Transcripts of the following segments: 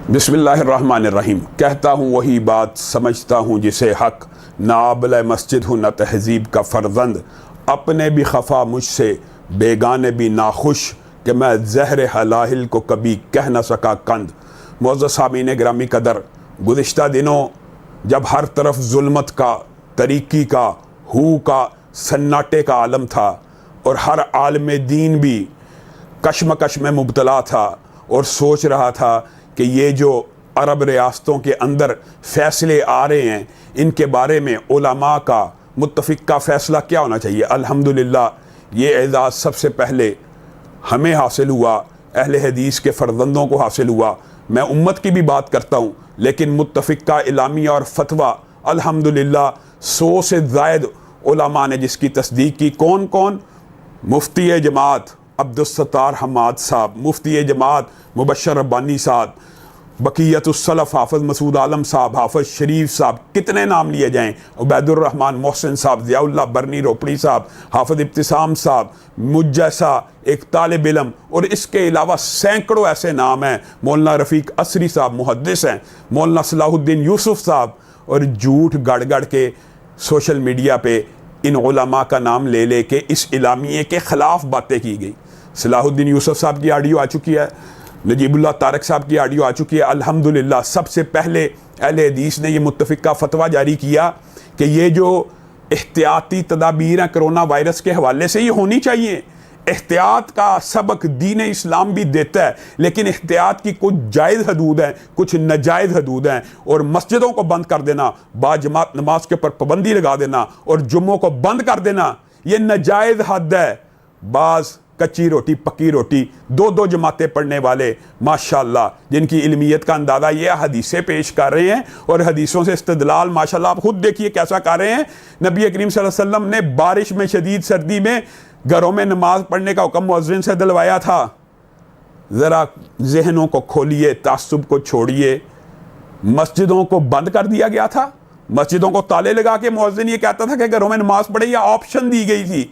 بسم اللہ الرحمن الرحیم۔ کہتا ہوں وہی بات، سمجھتا ہوں جسے حق، نہ عابل مسجد ہوں نہ تہذیب کا فرزند، اپنے بھی خفا مجھ سے بیگانے بھی ناخوش، کہ میں زہر حلاہل کو کبھی کہہ نہ سکا کند۔ معزز سامعین گرامی قدر، گزشتہ دنوں جب ہر طرف ظلمت کا، طریقی کا، ہو کا، سناٹے کا عالم تھا اور ہر عالم دین بھی کشمکش میں مبتلا تھا اور سوچ رہا تھا کہ یہ جو عرب ریاستوں کے اندر فیصلے آ رہے ہیں ان کے بارے میں علماء کا متفقہ فیصلہ کیا ہونا چاہیے، الحمدللہ یہ اعزاز سب سے پہلے ہمیں حاصل ہوا، اہل حدیث کے فرزندوں کو حاصل ہوا۔ میں امت کی بھی بات کرتا ہوں لیکن متفقہ اعلامیہ اور فتویٰ الحمدللہ 100 سے زائد علماء نے جس کی تصدیق کی۔ کون کون؟ مفتی جماعت عبدالستار حماد صاحب، مفتی جماعت مبشر ربانی صاحب، بقیت السلف حافظ مسعود عالم صاحب، حافظ شریف صاحب، کتنے نام لیے جائیں، عبید الرحمن محسن صاحب، ضیاء اللہ برنی روپڑی صاحب، حافظ ابتسام صاحب، مجھ جیسا ایک طالب علم، اور اس کے علاوہ سینکڑوں ایسے نام ہیں، مولانا رفیق عصری صاحب محدث ہیں، مولانا صلاح الدین یوسف صاحب، اور جھوٹ گڑ گڑ کے سوشل میڈیا پہ ان علماء کا نام لے لے کے اس اعلامیے کے خلاف باتیں کی گئی۔ صلاح الدین یوسف صاحب کی آڈیو آ چکی ہے، نجیب اللہ طارق صاحب کی آڈیو آ چکی ہے۔ الحمدللہ سب سے پہلے اہل حدیث نے یہ متفقہ فتویٰ جاری کیا کہ یہ جو احتیاطی تدابیر ہیں کرونا وائرس کے حوالے سے یہ ہونی چاہیے۔ احتیاط کا سبق دین اسلام بھی دیتا ہے، لیکن احتیاط کی کچھ جائز حدود ہیں، کچھ ناجائز حدود ہیں، اور مسجدوں کو بند کر دینا، باجماعت نماز کے اوپر پابندی لگا دینا اور جمعوں کو بند کر دینا یہ ناجائز حد ہے۔ بعض کچی روٹی پکی روٹی دو جماعتیں پڑھنے والے ماشاءاللہ جن کی علمیت کا اندازہ یہ حدیثیں پیش کر رہے ہیں اور حدیثوں سے استدلال ماشاءاللہ آپ خود دیکھیے کیسا کر رہے ہیں۔ نبی کریم صلی اللہ علیہ وسلم نے بارش میں، شدید سردی میں گھروں میں نماز پڑھنے کا حکم مؤذن سے دلوایا تھا۔ ذرا ذہنوں کو کھولیے، تعصب کو چھوڑیے۔ مسجدوں کو بند کر دیا گیا تھا، مسجدوں کو تالے لگا کے مؤذن یہ کہتا تھا کہ گھروں میں نماز پڑھے، یا آپشن دی گئی تھی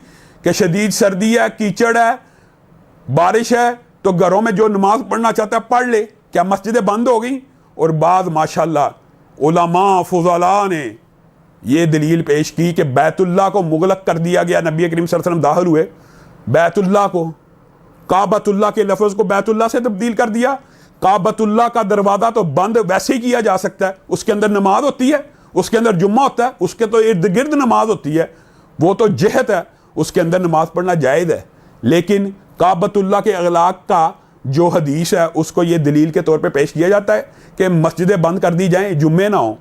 کہ شدید سردی ہے، کیچڑ ہے، بارش ہے، تو گھروں میں جو نماز پڑھنا چاہتا ہے پڑھ لے۔ کیا مسجدیں بند ہو گئیں؟ اور بعض ماشاءاللہ علماء فضلاء نے یہ دلیل پیش کی کہ بیت اللہ کو مغلق کر دیا گیا، نبی کریم صلی اللہ علیہ وسلم داخل ہوئے، بیت اللہ کو، کعبۃ اللہ کے لفظ کو بیت اللہ سے تبدیل کر دیا۔ کعبۃ اللہ کا دروازہ تو بند ویسے ہی کیا جا سکتا ہے، اس کے اندر نماز ہوتی ہے، اس کے اندر جمعہ ہوتا ہے، اس کے تو ارد گرد نماز ہوتی ہے، وہ تو جہت ہے، اس کے اندر نماز پڑھنا جائز ہے۔ لیکن کعبۃ اللہ کے اغلاق کا جو حدیث ہے اس کو یہ دلیل کے طور پہ پیش کیا جاتا ہے کہ مسجدیں بند کر دی جائیں، جمعے نہ ہوں۔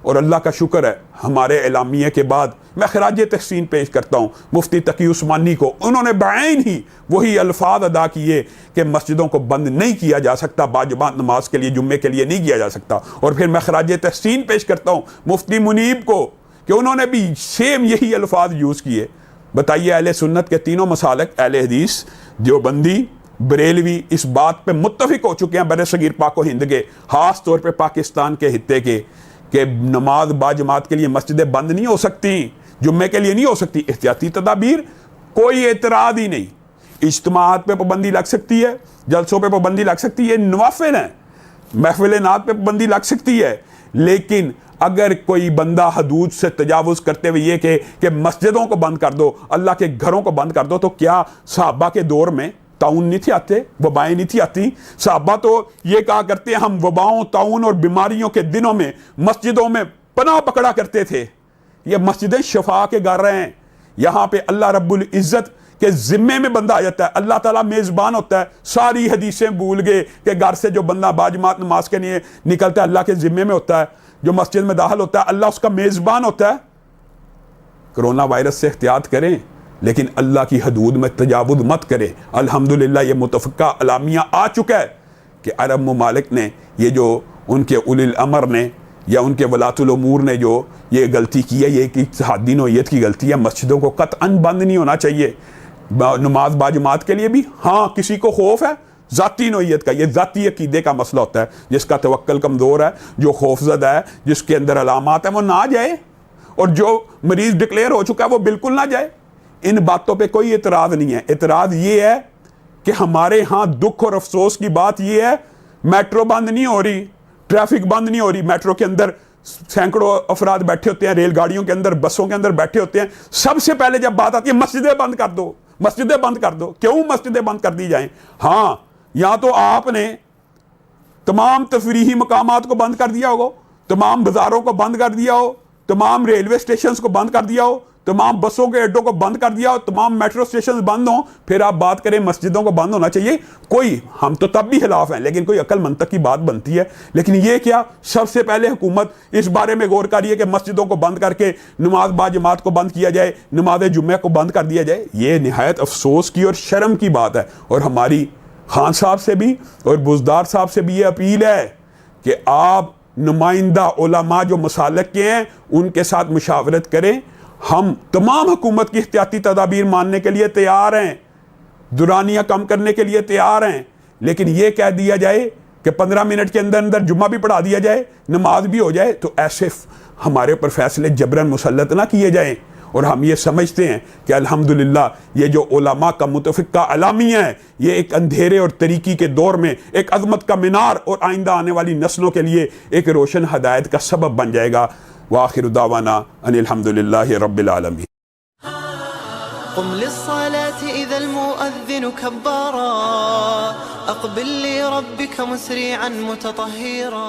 اور اللہ کا شکر ہے ہمارے اعلامیے کے بعد میں خراج تحسین پیش کرتا ہوں مفتی تقی عثمانی کو، انہوں نے بعین ہی وہی الفاظ ادا کیے کہ مسجدوں کو بند نہیں کیا جا سکتا، باجماعت نماز کے لیے، جمعے کے لیے نہیں کیا جا سکتا۔ اور پھر میں خراج تحسین پیش کرتا ہوں مفتی منیب کو کہ انہوں نے بھی سیم یہی الفاظ یوز کیے۔ بتائیے اہل سنت کے تینوں مسالک، اہل حدیث، دیوبندی، بریلوی، اس بات پہ متفق ہو چکے ہیں بر صغیر پاک و ہند کے، خاص طور پہ پاکستان کے خطے کے، کہ نماز باجماعت کے لیے مسجدیں بند نہیں ہو سکتی، جمعے کے لیے نہیں ہو سکتی۔ احتیاطی تدابیر کوئی اعتراض ہی نہیں، اجتماعات پہ پابندی لگ سکتی ہے، جلسوں پہ پابندی لگ سکتی ہے، نوافل ہیں، محفل نعت پہ پابندی لگ سکتی ہے، لیکن اگر کوئی بندہ حدود سے تجاوز کرتے ہوئے یہ کہ مسجدوں کو بند کر دو، اللہ کے گھروں کو بند کر دو، تو کیا صحابہ کے دور میں طاعون نہیں تھے آتے، وبائیں نہیں تھی آتی؟ صحابہ تو یہ کہا کرتے ہیں ہم وباؤں، طاعون اور بیماریوں کے دنوں میں مسجدوں میں پناہ پکڑا کرتے تھے۔ یہ مسجدیں شفا کے گھر ہیں، یہاں پہ اللہ رب العزت کے ذمے میں بندہ آ جاتا ہے، اللہ تعالیٰ میزبان ہوتا ہے۔ ساری حدیثیں بھول گئے کہ گھر سے جو بندہ باجماعت نماز کے لیے نکلتا ہے اللہ کے ذمے میں ہوتا ہے، جو مسجد میں داخل ہوتا ہے اللہ اس کا میزبان ہوتا ہے۔ کرونا وائرس سے احتیاط کریں لیکن اللہ کی حدود میں تجاوز مت کریں۔ الحمدللہ یہ متفقہ اعلامیہ آ چکا ہے کہ عرب ممالک نے یہ جو ان کے اولی الامر نے یا ان کے ولاۃ الامور نے جو یہ غلطی کی ہے، یہ ایک اتحادی نوعیت کی غلطی ہے۔ مسجدوں کو قطعاً بند نہیں ہونا چاہیے، نماز باجماعت کے لیے بھی۔ ہاں کسی کو خوف ہے ذاتی نوعیت کا، یہ ذاتی عقیدے کا مسئلہ ہوتا ہے، جس کا توکل کمزور ہے، جو خوف زدہ ہے، جس کے اندر علامات ہیں، وہ نہ جائے، اور جو مریض ڈکلیئر ہو چکا ہے وہ بالکل نہ جائے۔ ان باتوں پہ کوئی اعتراض نہیں ہے۔ اعتراض یہ ہے کہ ہمارے ہاں دکھ اور افسوس کی بات یہ ہے میٹرو بند نہیں ہو رہی، ٹریفک بند نہیں ہو رہی، میٹرو کے اندر سینکڑوں افراد بیٹھے ہوتے ہیں، ریل گاڑیوں کے اندر، بسوں کے اندر بیٹھے ہوتے ہیں، سب سے پہلے جب بات آتی ہے مسجدیں بند کر دو، مسجدیں بند کر دو. کیوں مسجدیں بند کر دی جائیں؟ ہاں یا تو آپ نے تمام تفریحی مقامات کو بند کر دیا ہوگا، تمام بازاروں کو بند کر دیا ہو، تمام ریلوے اسٹیشنز کو بند کر دیا ہو، تمام بسوں کے اڈوں کو بند کر دیا ہو، تمام میٹرو اسٹیشنز بند ہوں، پھر آپ بات کریں مسجدوں کو بند ہونا چاہیے. کوئی، ہم تو تب بھی خلاف ہیں، لیکن کوئی عقل منطق کی بات بنتی ہے. لیکن یہ کیا، سب سے پہلے حکومت اس بارے میں غور کر رہی ہے کہ مسجدوں کو بند کر کے نماز باجماعت کو بند کیا جائے، نماز جمعہ کو بند کر دیا جائے. یہ نہایت افسوس کی اور شرم کی بات ہے. اور ہماری خان صاحب سے بھی اور بزدار صاحب سے بھی یہ اپیل ہے کہ آپ نمائندہ علماء جو مسالک کے ہیں ان کے ساتھ مشاورت کریں. ہم تمام حکومت کی احتیاطی تدابیر ماننے کے لیے تیار ہیں، دورانیہ کم کرنے کے لیے تیار ہیں، لیکن یہ کہہ دیا جائے کہ 15 منٹ کے اندر اندر جمعہ بھی پڑھا دیا جائے، نماز بھی ہو جائے، تو ایسے ہمارے اوپر فیصلے جبراً مسلط نہ کیے جائیں. اور ہم یہ سمجھتے ہیں کہ الحمدللہ یہ جو علماء کا متفقہ اعلامیہ ہے، یہ ایک اندھیرے اور تاریکی کے دور میں ایک عظمت کا مینار اور آئندہ آنے والی نسلوں کے لیے ایک روشن ہدایت کا سبب بن جائے گا. وآخر دعوانا ان الحمدللہ رب العالمین. قم للصلاة إذا المؤذن كبارا أقبل لربك مسرعا متطهرا.